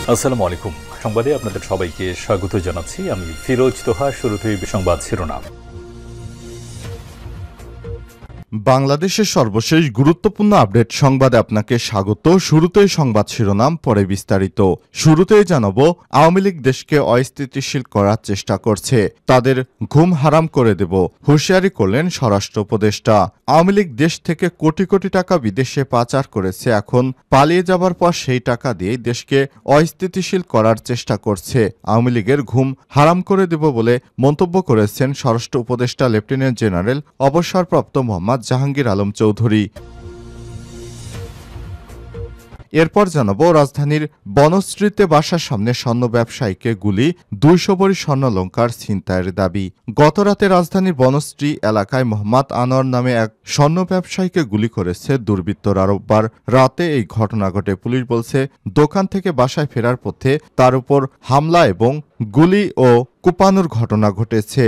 আসসালামু আলাইকুম। সংবাদে আপনাদের সবাইকে স্বাগত জানাচ্ছি। আমি ফিরোজ তোহা। শুরুতেই সংবাদ শিরোনাম। বাংলাদেশের সর্বশেষ গুরুত্বপূর্ণ আপডেট সংবাদে আপনাকে স্বাগত। শুরুতেই সংবাদ শিরোনাম, পরে বিস্তারিত। শুরুতেই জানাবো, আওয়ামী লীগ দেশকে অস্থিতিশীল করার চেষ্টা করছে, তাদের ঘুম হারাম করে দেব, হুঁশিয়ারি করলেন স্বরাষ্ট্র উপদেষ্টা। আওয়ামী লীগ দেশ থেকে কোটি কোটি টাকা বিদেশে পাচার করেছে, এখন পালিয়ে যাবার পর সেই টাকা দিয়ে দেশকে অস্থিতিশীল করার চেষ্টা করছে। আওয়ামী লীগের ঘুম হারাম করে দেব বলে মন্তব্য করেছেন স্বরাষ্ট্র উপদেষ্টা লেফটেন্যান্ট জেনারেল অবসরপ্রাপ্ত মোহাম্মদ জাহাঙ্গীর আলম চৌধুরী। এরপর জানাবো, রাজধানীর বনশ্রীতে বাসার সামনে স্বর্ণ ব্যবসায়ীকে গুলি, 200 ভরি স্বর্ণালংকার ছিনতাইয়ের দাবি। গতরাতে রাজধানীর বনশ্রী এলাকায় মোহাম্মদ আনোয়ার নামে এক স্বর্ণ ব্যবসায়ীকে গুলি করেছে দুর্বৃত্তরা। রোববার রাতে এই ঘটনা ঘটে। পুলিশ বলছে, দোকান থেকে বাসায় ফেরার পথে তার উপর হামলা এবং গুলি ও কুপানোর ঘটনা ঘটেছে।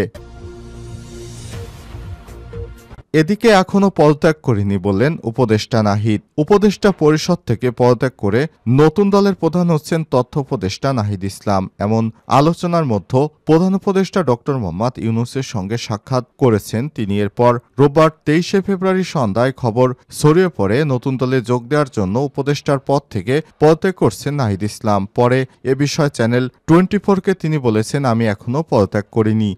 এদিকে এখনও পদত্যাগ করেনি বললেন উপদেষ্টা নাহিদ। উপদেষ্টা পরিষদ থেকে পদত্যাগ করে নতুন দলের প্রধান হচ্ছেন তথ্য উপদেষ্টা নাহিদ ইসলাম। এমন আলোচনার মধ্যে প্রধান উপদেষ্টা ডক্টর মোহাম্মদ ইউনূসের সঙ্গে সাক্ষাৎ করেছেন তিনি। এরপর রোববার 23শে ফেব্রুয়ারি সন্ধ্যায় খবর ছড়িয়ে পড়ে নতুন দলে যোগ দেওয়ার জন্য উপদেষ্টার পদ থেকে পদত্যাগ করছেন নাহিদ ইসলাম। পরে এ বিষয়ে চ্যানেল 24কে তিনি বলেছেন, আমি এখনও পদত্যাগ করিনি।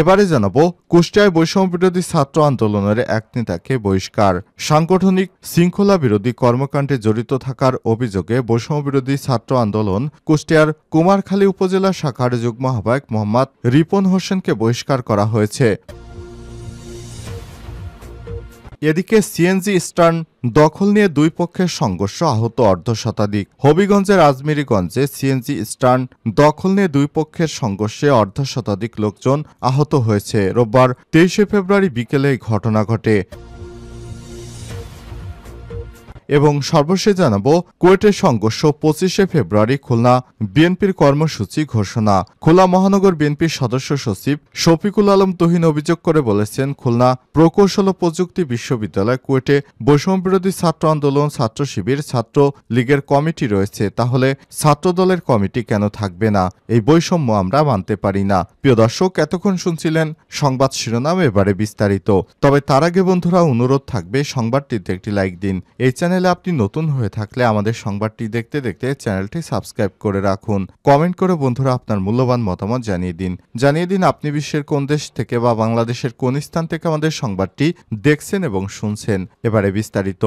এবারে জানাবো, কুষ্টিয়ায় বৈষম্যবিরোধী ছাত্র আন্দোলনের এক নেতাকে বহিষ্কার। সাংগঠনিক শৃঙ্খলা বিরোধী কর্মকাণ্ডে জড়িত থাকার অভিযোগে বৈষম্যবিরোধী ছাত্র আন্দোলন কুষ্টিয়ার কুমারখালী উপজেলা শাখার যুগ্ম আহ্বায়ক মোহাম্মদ রিপন হোসেনকে বহিষ্কার করা হয়েছে। এদিকে সিএনজি স্ট্যান্ড দখল নিয়ে দুই পক্ষের সংঘর্ষ, আহত অর্ধশতাধিক। হবিগঞ্জের আজমিরীগঞ্জে সিএনজি স্ট্যান্ড দখল নিয়ে দুই পক্ষের সংঘর্ষে অর্ধশতাধিক লোকজন আহত হয়েছে। রোববার 23শে ফেব্রুয়ারি বিকেলে এই ঘটনা ঘটে। এবং সর্বশেষ জানাবো, কুয়েটের সংঘর্ষ, 25শে ফেব্রুয়ারি খুলনা বিএনপির কর্মসূচি ঘোষণা। খুলনা মহানগর বিএনপির সদস্য সচিব শফিকুল আলম তুহিন অভিযোগ করে বলেছেন, খুলনা প্রকৌশল ও প্রযুক্তি বিশ্ববিদ্যালয় কুয়েটে বৈষম্যবিরোধী ছাত্র আন্দোলন, ছাত্র শিবির, ছাত্র লীগের কমিটি রয়েছে, তাহলে ছাত্র দলের কমিটি কেন থাকবে না? এই বৈষম্য আমরা মানতে পারি না। প্রিয় দর্শক, এতক্ষণ শুনছিলেন সংবাদ শিরোনাম, এবারে বিস্তারিত। তবে তার আগে বন্ধুরা, অনুরোধ থাকবে সংবাদটিতে একটি লাইক দিন। এই চ্যানেলে আপনি নতুন হয়ে থাকলে আমাদের সংবাদটি দেখতে দেখতে চ্যানেলটি সাবস্ক্রাইব করে রাখুন। কমেন্ট করে বন্ধুরা আপনার মূল্যবান মতামত জানিয়ে দিন আপনি বিশ্বের কোন দেশ থেকে বা বাংলাদেশের কোন স্থান থেকে আমাদের সংবাদটি দেখছেন এবং শুনছেন। এবারে বিস্তারিত।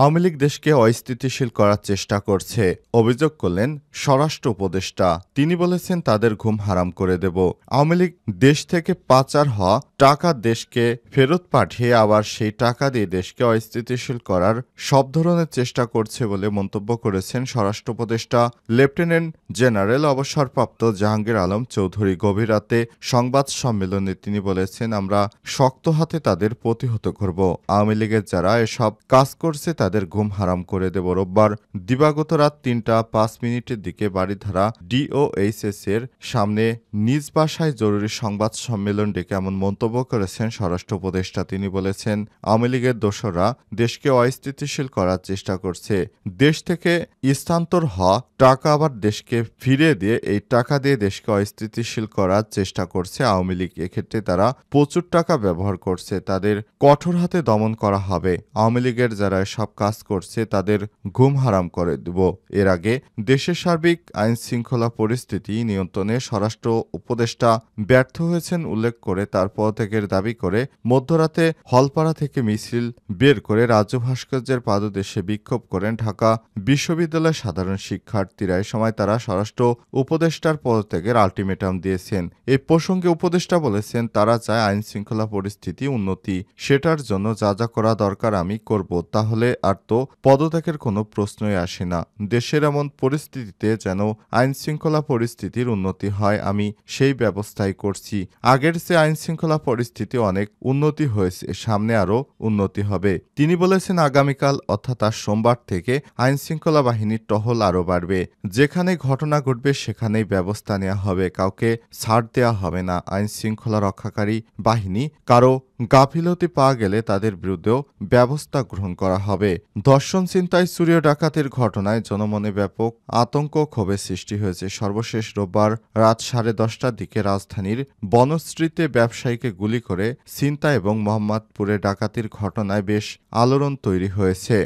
আওয়ামী লীগ দেশকে অস্থিতিশীল করার চেষ্টা করছে, অভিযোগ করলেন স্বরাষ্ট্র উপদেষ্টা। তিনি বলেছেন, তাদের ঘুম হারাম করে দেব। আওয়ামী লীগ দেশ থেকে পাচার হওয়া টাকা দেশকে ফেরত পাঠিয়ে আবার সেই টাকা দিয়ে দেশকে অস্থিতিশীল করার সব ধরনের চেষ্টা করছে বলে মন্তব্য করেছেন স্বরাষ্ট্র উপদেষ্টা লেফটেন্যান্ট জেনারেল অবসরপ্রাপ্ত জাহাঙ্গীর আলম চৌধুরী। গভীর রাতে সংবাদ সম্মেলনে তিনি বলেছেন, আমরা শক্ত হাতে তাদের প্রতিহত করব। আওয়ামী লীগের যারা এসব কাজ করছে তাদের ঘুম হারাম করে দেব। রোববার দিবাগত রাত 3টা 5 মিনিটের দিকে বাড়িধারা ডিওএইচএস এর সামনে নিজ বাসায় জরুরি সংবাদ সম্মেলন ডেকে এমন মন্তব্য করেছেন স্বরাষ্ট্র উপদেষ্টা। তিনি বলেছেন, আওয়ামী লীগের দোসররা দেশকে অস্থিতিশীল করার চেষ্টা করছে। দেশ থেকে স্থানান্তর হওয়া টাকা আবার দেশকে ফিরিয়ে দিয়ে এই টাকা দিয়ে দেশকে অস্থিতিশীল করার চেষ্টা করছে আওয়ামী লীগ। এক্ষেত্রে তারা প্রচুর টাকা ব্যবহার করছে, তাদের কঠোর হাতে দমন করা হবে। আওয়ামী লীগের যারা সব কাজ করছে তাদের ঘুম হারাম করে দেব। এর আগে দেশের সার্বিক আইন শৃঙ্খলা পরিস্থিতি নিয়ন্ত্রণে স্বরাষ্ট্র উপদেষ্টা ব্যর্থ হয়েছেন উল্লেখ করে তার পদত্যাগের দাবি করে মধ্যরাতে হলপাড়া থেকে মিছিল বের করে রাজ্য ভাস্কর্যের পাদদেশে বিক্ষোভ করেন ঢাকা বিশ্ববিদ্যালয়ের সাধারণ শিক্ষার্থীরা। এ সময় তারা স্বরাষ্ট্র উপদেষ্টার পদত্যাগের আলটিমেটাম দিয়েছেন। এই প্রসঙ্গে উপদেষ্টা বলেছেন, তারা চায় আইন শৃঙ্খলা পরিস্থিতি উন্নতি, সেটার জন্য যা যা করা দরকার আমি করব, তাহলে আর তো পদত্যাগের কোনো প্রশ্নই আসে না। দেশের এমন পরিস্থিতিতে যেন আইনশৃঙ্খলা পরিস্থিতির উন্নতি হয়, আমি সেই ব্যবস্থাই করছি। আগের চেয়ে আইনশৃঙ্খলা পরিস্থিতি অনেক উন্নতি হয়েছে, সামনে আরও উন্নতি হবে। তিনি বলেছেন, আগামীকাল অর্থাৎ আজ সোমবার থেকে আইনশৃঙ্খলা বাহিনীর টহল আরও বাড়বে। যেখানে ঘটনা ঘটবে সেখানেই ব্যবস্থা নেওয়া হবে, কাউকে ছাড় দেওয়া হবে না। আইনশৃঙ্খলা রক্ষাকারী বাহিনী কারো গাফিলতি পাওয়া গেলে তাদের বিরুদ্ধেও ব্যবস্থা গ্রহণ করা হবে। ধর্ষণ, ছিনতাই, চুরি ও ডাকাতির ঘটনায় জনমনে ব্যাপক আতঙ্ক ক্ষোভের সৃষ্টি হয়েছে। সর্বশেষ রোববার রাত 10:30টার দিকে রাজধানীর বনশ্রীতে ব্যবসায়ীকে গুলি করে ছিনতাই এবং মোহাম্মদপুরে ডাকাতির ঘটনায় বেশ আলোড়ন তৈরি হয়েছে।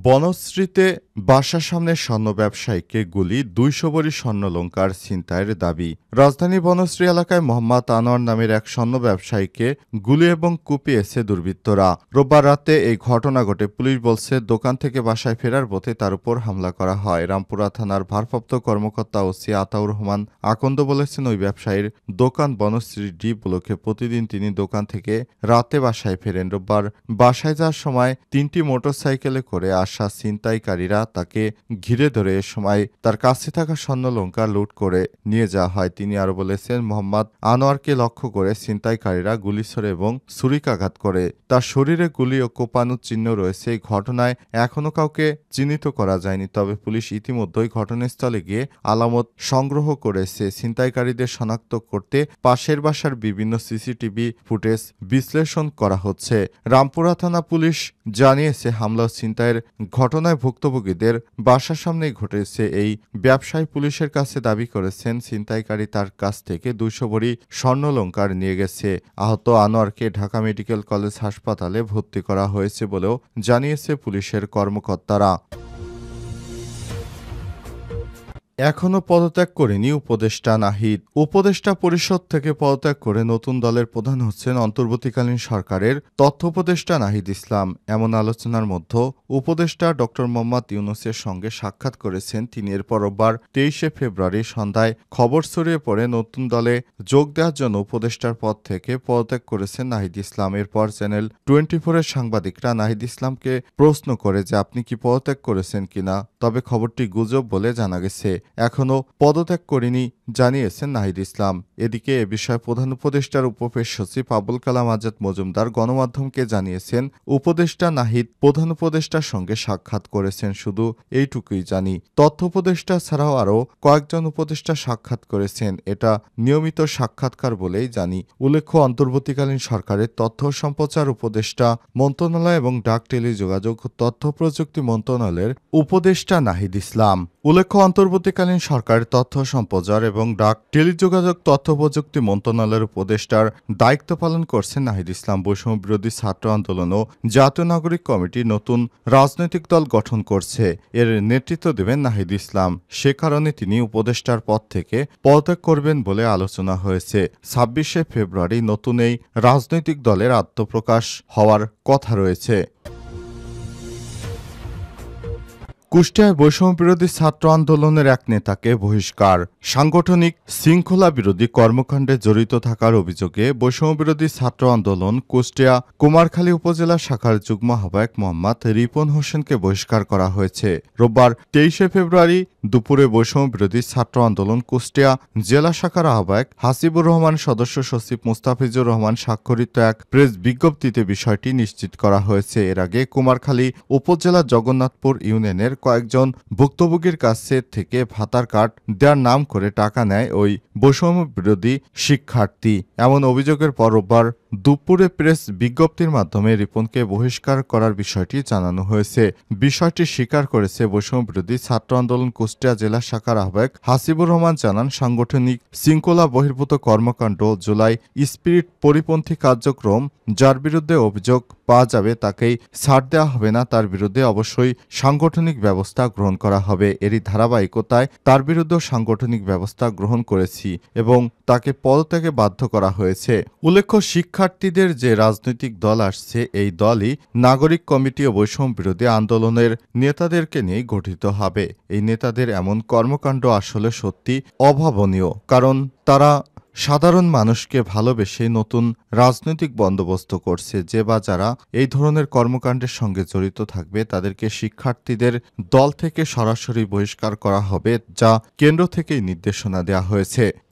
বনশ্রীতে বাসার সামনে স্বর্ণ ব্যবসায়ীকে গুলি, 200 ভরি স্বর্ণালংকার ছিনতাইয়ের দাবি। রাজধানী বনশ্রী এলাকায় মোহাম্মদ আনোয়ার নামের এক স্বর্ণ ব্যবসায়ীকে গুলি এবং কুপিয়েছে দুর্বৃত্তরা। রোববার রাতে এই ঘটনা ঘটে। পুলিশ বলছে, দোকান থেকে বাসায় ফেরার পথে তার উপর হামলা করা হয়। রামপুরা থানার ভারপ্রাপ্ত কর্মকর্তা ওসি আতাউর রহমান আকন্দ বলেছেন, ওই ব্যবসায়ীর দোকান বনশ্রী ডি ব্লকে। প্রতিদিন তিনি দোকান থেকে রাতে বাসায় ফেরেন। রোববার বাসায় যাওয়ার সময় 3টি মোটরসাইকেলে করে আসা ছিনতাইকারীরা তাকে ঘিরে ধরে এ সময় তার কাছে থাকা স্বর্ণালংকার লুট করে নিয়ে যাওয়া হয়। তিনি আরো বলেছেন, মোহাম্মদ আনোয়ারকে লক্ষ্য করে ছিনতাইকারীরা গুলি ছোড়ে এবং ছুরিকাঘাত করে। তার শরীরে গুলি ও কোপানোর চিহ্ন রয়েছে। এই ঘটনায় এখনো কাউকে চিহ্নিত করা যায়নি, তবে পুলিশ ইতিমধ্যেই ঘটনাস্থলে গিয়ে আলামত সংগ্রহ করেছে। ছিনতাইকারীদের শনাক্ত করতে পাশের বাসার বিভিন্ন সিসিটিভি ফুটেজ বিশ্লেষণ করা হচ্ছে। রামপুরা থানা পুলিশ জানিয়েছে, হামলা ও ছিনতাইয়ের ঘটনায় ভুক্তভোগীদের বাসার সামনেই ঘটেছে। এই ব্যবসায়ী পুলিশের কাছে দাবি করেছেন, ছিনতাইকারী তার কাছ থেকে 200 ভরি স্বর্ণালংকার নিয়ে গেছে। আহত আনোয়ারকে ঢাকা মেডিকেল কলেজ হাসপাতালে ভর্তি করা হয়েছে বলেও জানিয়েছে পুলিশের কর্মকর্তারা। এখনও পদত্যাগ করেনি উপদেষ্টা নাহিদ। উপদেষ্টা পরিষদ থেকে পদত্যাগ করে নতুন দলের প্রধান হচ্ছেন অন্তর্বর্তীকালীন সরকারের তথ্য উপদেষ্টা নাহিদ ইসলাম। এমন আলোচনার মধ্যে উপদেষ্টা ড মোহাম্মদ ইউনূসের সঙ্গে সাক্ষাৎ করেছেন তিনি। এরপর রোববার 23শে ফেব্রুয়ারি সন্ধ্যায় খবর ছড়িয়ে পড়ে নতুন দলে যোগ দেওয়ার জন্য উপদেষ্টার পদ থেকে পদত্যাগ করেছেন নাহিদ ইসলাম। এরপর চ্যানেল 24-এর সাংবাদিকরা নাহিদ ইসলামকে প্রশ্ন করে যে, আপনি কি পদত্যাগ করেছেন কিনা। তবে খবরটি গুজব বলে জানা গেছে। এখনও পদত্যাগ করেনি জানিয়েছেন নাহিদ ইসলাম। এদিকে এ বিষয়ে প্রধান উপদেষ্টার উপপেশ সচিব আবুল কালাম আজাদ মজুমদার গণমাধ্যমকে জানিয়েছেন, উপদেষ্টা নাহিদ প্রধান উপদেষ্টার সঙ্গে সাক্ষাৎ করেছেন, শুধু এইটুকুই জানি। তথ্য উপদেষ্টা ছাড়াও আরও কয়েকজন উপদেষ্টা সাক্ষাৎ করেছেন, এটা নিয়মিত সাক্ষাৎকার বলেই জানি। উল্লেখ্য, অন্তর্বর্তীকালীন সরকারের তথ্য সম্প্রচার উপদেষ্টা মন্ত্রণালয় এবং ডাক টেলিযোগাযোগ ও তথ্য প্রযুক্তি মন্ত্রণালয়ের উপদেষ্টা নাহিদ ইসলাম। উল্লেখ্য, অন্তর্বর্তীকালীন সরকারের তথ্য সম্প্রচার এবং ডাক টেলিযোগাযোগ তথ্য প্রযুক্তি মন্ত্রণালয়ের উপদেষ্টার দায়িত্ব পালন করছেন নাহিদ ইসলাম। বৈষম্য বিরোধী ছাত্র আন্দোলন ও জাতীয় নাগরিক কমিটি নতুন রাজনৈতিক দল গঠন করছে, এর নেতৃত্ব দেবেন নাহিদ ইসলাম। সে কারণে তিনি উপদেষ্টার পদ থেকে পদত্যাগ করবেন বলে আলোচনা হয়েছে। 26শে ফেব্রুয়ারি নতুন এই রাজনৈতিক দলের আত্মপ্রকাশ হওয়ার কথা রয়েছে। কুষ্টিয়ায় বৈষম্য বিরোধী ছাত্র আন্দোলনের এক নেতাকে বহিষ্কার। সাংগঠনিক শৃঙ্খলা বিরোধী কর্মকাণ্ডে জড়িত থাকার অভিযোগে বৈষম্য বিরোধী ছাত্র আন্দোলন কুষ্টিয়া কুমারখালী উপজেলা শাখার যুগ্ম আহ্বায়ক মোহাম্মদ রিপন হোসেনকে বহিষ্কার করা হয়েছে। রোববার 23শে ফেব্রুয়ারি দুপুরে বৈষম্য বিরোধী ছাত্র আন্দোলন কুষ্টিয়া জেলা শাখার আহ্বায়ক হাসিবুর রহমান, সদস্য সচিব মুস্তাফিজুর রহমান স্বাক্ষরিত এক প্রেস বিজ্ঞপ্তিতে বিষয়টি নিশ্চিত করা হয়েছে। এর আগে কুমারখালী উপজেলা জগন্নাথপুর ইউনিয়নের কয়েকজন ভুক্তভোগীর কাছে থেকে ভাতার কার্ড দেওয়ার নাম করে টাকা নেয় ওই বৈষম্য বিরোধী শিক্ষার্থী। এমন অভিযোগের পর রোববার দুপুরে প্রেস বিজ্ঞপ্তির মাধ্যমে রিপনকে বহিষ্কার করার বিষয়টি জানানো হয়েছে। বিষয়টি স্বীকার করেছে বৈষম্য বিরোধী ছাত্র আন্দোলন কুষ্টিয়া জেলা শাখার আহ্বায়ক হাসিবুর রহমান। জানান, সাংগঠনিক শৃঙ্খলা বহির্ভূত কর্মকাণ্ড, জুলাই স্পিরিট পরিপন্থী কার্যক্রম, যার বিরুদ্ধে অভিযোগ পাওয়া যাবে তাকেই ছাড় দেওয়া হবে না, তার বিরুদ্ধে অবশ্যই সাংগঠনিক ব্যবস্থা গ্রহণ করা হবে। এরই ধারাবাহিকতায় তার বিরুদ্ধে সাংগঠনিক ব্যবস্থা গ্রহণ করেছি এবং তাকে পদত্যাগে বাধ্য করা হয়েছে। উল্লেখ্য, শিক্ষার্থীদের যে রাজনৈতিক দল আসছে, এই দলই নাগরিক কমিটি ও বৈষম্য বিরোধী আন্দোলনের নেতাদেরকে নিয়ে গঠিত হবে। এই নেতাদের এমন কর্মকাণ্ড আসলে সত্যি অভাবনীয়, কারণ তারা সাধারণ মানুষকে ভালোবেসে নতুন রাজনৈতিক বন্দোবস্ত করছে যে বা যারা এই ধরনের কর্মকাণ্ডের সঙ্গে জড়িত থাকবে তাদেরকে শিক্ষার্থীদের দল থেকে সরাসরি বহিষ্কার করা হবে, যা কেন্দ্র থেকেই নির্দেশনা দেওয়া হয়েছে।